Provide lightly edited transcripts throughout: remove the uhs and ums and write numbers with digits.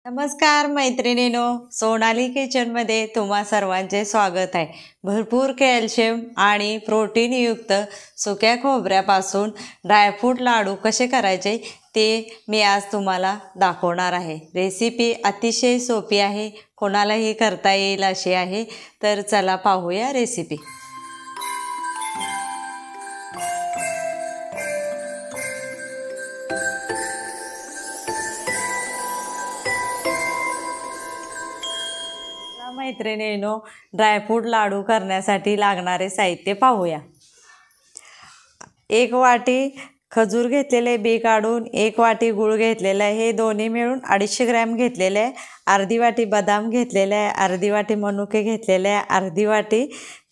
नमस्कार मैत्रिणींनो, सोनाली किचनमध्ये तुम्हा सर्वांचे स्वागत आहे। भरपूर कॅल्शियम आणि प्रोटीनयुक्त सुक्या खोबऱ्यापासून ड्रायफ्रूट लाडू कसे करायचे ते मी आज तुम्हाला दाखवणार आहे। रेसिपी अतिशय सोपी आहे, कोणालाही करता येईल अशी आहे। तर चला पाहूया रेसिपी। मैत्रिणींनो, ड्रायफ्रूट लाडू करण्यासाठी लागणारे साहित्य पाहूया। 1 वाटी खजूर घेतलेले बी काढून, 1 वाटी गूळ घेतलेला आहे, हे दोन्ही मिळून 250 ग्रॅम घेतलेले आहे। अर्धी वाटी बदाम घेतलेले आहे, अर्धी वाटी मनुके घेतलेले आहे, अर्धी वाटी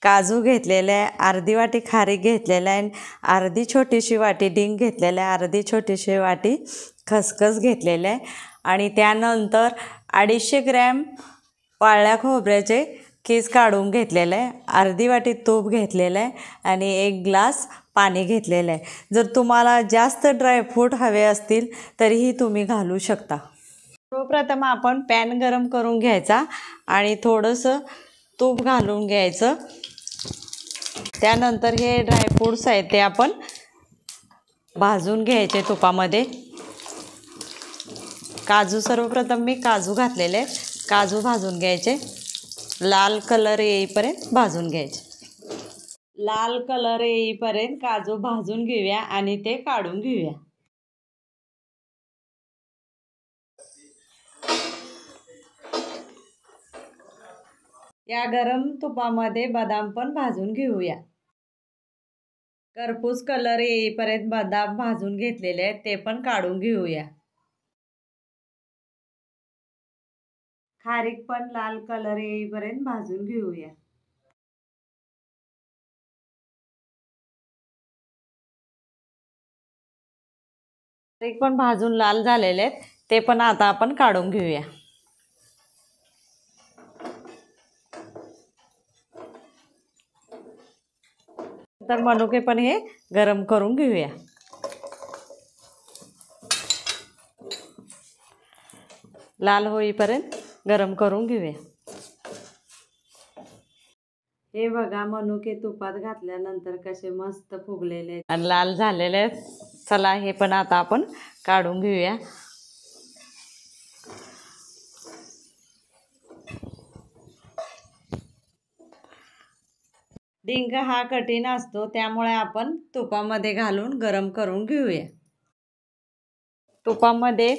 काजू घेतलेले आहे, अर्धी वाटी खारीक घेतलेला आहे, अर्धी छोटीशी वाटी डिंक घेतलेला आहे, अर्धी छोटीशी वाटी खसखस घेतलेले आहे आणि त्यानंतर 250 ग्रॅम वाळल्या खोबऱ्याचे खीस काढून घेतलेले आहे, अर्धी वाटी तूप घेतलेलं आहे आणि 1 ग्लास पाणी घेतलेलं आहे। जर तुम्हाला जास्त ड्रायफ्रूट हवे असतील तरीही तुम्ही घालू शकता। सर्वप्रथम आपण पॅन गरम करून घ्यायचा आणि थोडंसं तूप घालून घ्यायचं। त्यानंतर हे ड्रायफ्रूट्स आहेत ते आपण भाजून घ्यायचे तुपामध्ये। काजू सर्वप्रथम मी काजू घातलेले आहेत, काजू भाजून घ्यायचे, लाल कलर येईपर्यंत भाजून घ्यायचे। लाल कलर येईपर्यंत काजू भाजून घेऊया आणि ते काढून घेऊया। या गरम तुपामध्ये बदाम पण भाजून घेऊया। करपूस कलर येईपर्यंत बदाम भाजून घेतलेले आहेत ते पण काढून घेऊया। खारीक पण लाल कलर येईपर्यंत भाजून घेऊया। खारीक पण भाजून लाल झालेले आहेत ते पण आता आपण काढून घेऊया। तर मनुके पण हे गरम करून घेऊया। लाल होईपर्यंत गरम करून घेऊया। हे बघा, मनुके तुपात घातल्यानंतर कसे मस्त फुगलेले आहेत आणि लाल झालेले आहेत। चला हे पण आता आपण काढून घेऊया। डिंक हा कठीण असतो त्यामुळे आपण तुपामध्ये घालून गरम करून घेऊया। तुपामध्ये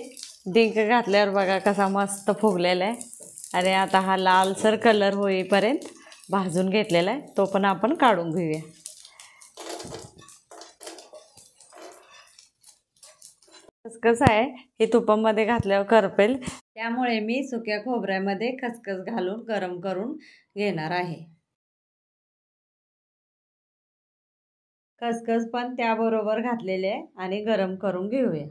डिंक घातल्यावर बघा कसा मस्त फुगलेला आहे आणि आता हा लालसर कलर होईपर्यंत भाजून घेतलेला आहे तो पण आपण काढून घेऊया। खसखस आहे हे तुपामध्ये घातल्यावर करपेल, त्यामुळे मी सुक्या खोबऱ्यामध्ये खसखस घालून गरम करून घेणार आहे। खसखस पण त्याबरोबर घातलेले आहे आणि गरम करून घेऊया।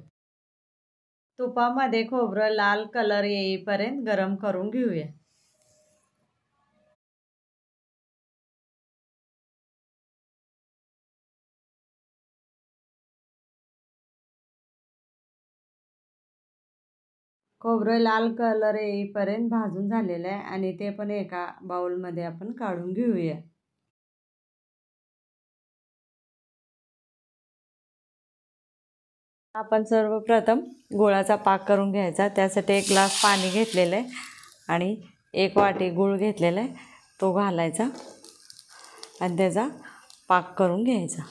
तुपामध्ये खोबरं लाल कलर येईपर्यंत गरम करून घेऊया। खोबरं लाल कलर येईपर्यंत भाजून झालेलं आहे आणि ते पण एका बाउलमध्ये आपण काढून घेऊया। आपण सर्वप्रथम गुळाचा पाक करून घ्यायचा। त्यासाठी 1 ग्लास पाणी घेतलेलं आहे आणि 1 वाटी गूळ घेतलेला आहे तो घालायचा आणि त्याचा पाक करून घ्यायचा।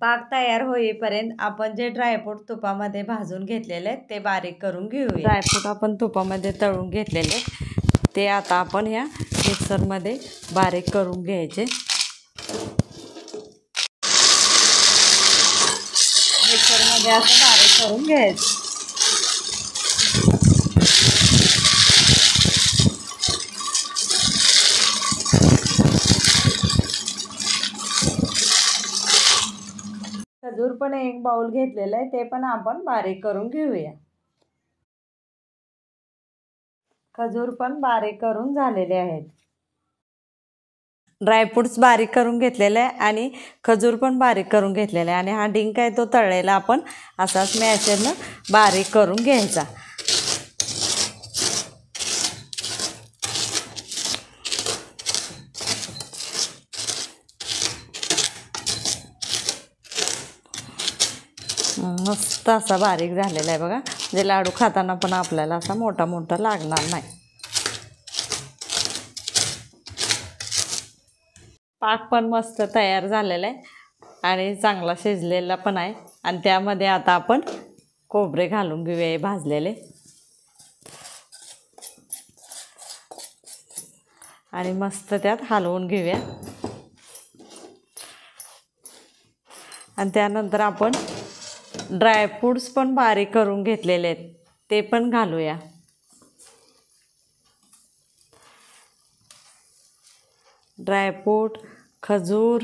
पाक तयार होईपर्यंत आपण जे ड्रायफ्रूट तुपामध्ये भाजून घेतलेले आहेत ते बारीक करून घेऊया। ड्रायफ्रूट आपण तुपामध्ये तळून घेतलेले ते आता आपण या मिक्सरमध्ये बारीक करून घ्यायचे। मिक्सरमध्ये असं बारीक करून घ्यायचं। खजूर पण 1 बाउल घेतलेलं आहे ते पण आपण बारीक करून घेऊया। खजूर पण बारीक करून झालेले आहेत। ड्रायफ्रूट्स बारीक करून घेतलेले आहे आणि खजूर पण बारीक करून घेतलेला आहे आणि हा डिंक आहे तो तळलेला आपण असाच मॅशरनं बारीक करून घ्यायचा. मस्त असा बारीक झालेला आहे बघा, म्हणजे लाडू खाताना पण आपल्याला असा मोठा मोठा लागणार नाही. पाक पण मस्त तयार झालेला आहे आणि चांगला शिजलेला पण आहे. आणि त्यामध्ये आता आपण खोबरे घालून घेऊया भाजलेले आणि मस्त त्यात हलवून घेऊया. आणि त्यानंतर आपण ड्रायफ्रूट्स पण बारीक करून घेतलेले आहेत ते पण घालूया. ड्रायफ्रूट, खजूर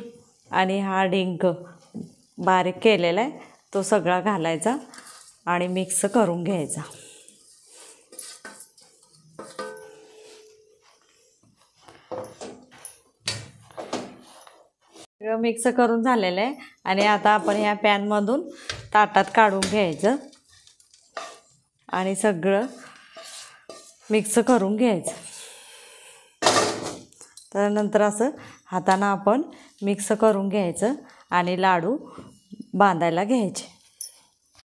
आणि हा डिंक बारीक केलेला आहे तो सगळा घालायचा आणि मिक्स करून घ्यायचा. सगळं मिक्स करून झालेलं आहे आणि आता आपण ह्या पॅनमधून ताटात काढून घ्यायचं आणि सगळं मिक्स करून घ्यायचं. त्यानंतर असं हातानं आपण मिक्स करून घ्यायचं आणि लाडू बांधायला घ्यायचे.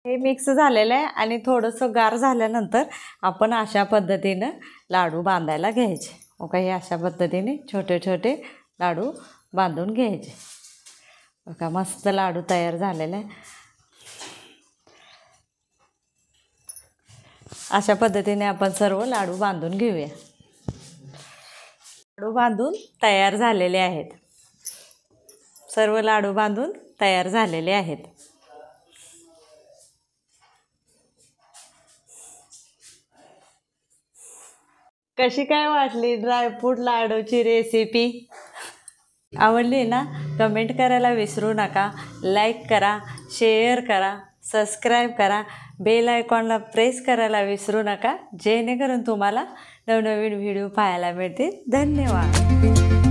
हे मिक्स झालेलं आहे आणि थोडंसं गार झाल्यानंतर आपण अशा पद्धतीनं लाडू बांधायला घ्यायचे. ओके, हे अशा पद्धतीने छोटे छोटे लाडू बांधून घ्यायचे. बघा मस्त लाडू तयार झालेला आहे. अशा पद्धतीने आपण सर्व लाडू बांधून घेऊया. लाडू बांधून तयार झालेले आहेत. सर्व लाडू बांधून तयार झालेले आहेत. कशी काय वाटली ड्रायफ्रूट लाडूची रेसिपी? आवडली ना? कमेंट करायला विसरू नका. लाईक करा, शेअर करा, सबस्क्राईब करा, बेल आयकॉनला प्रेस करायला विसरू नका, जेणेकरून तुम्हाला नवनवीन व्हिडिओ पाहायला मिळतील. धन्यवाद.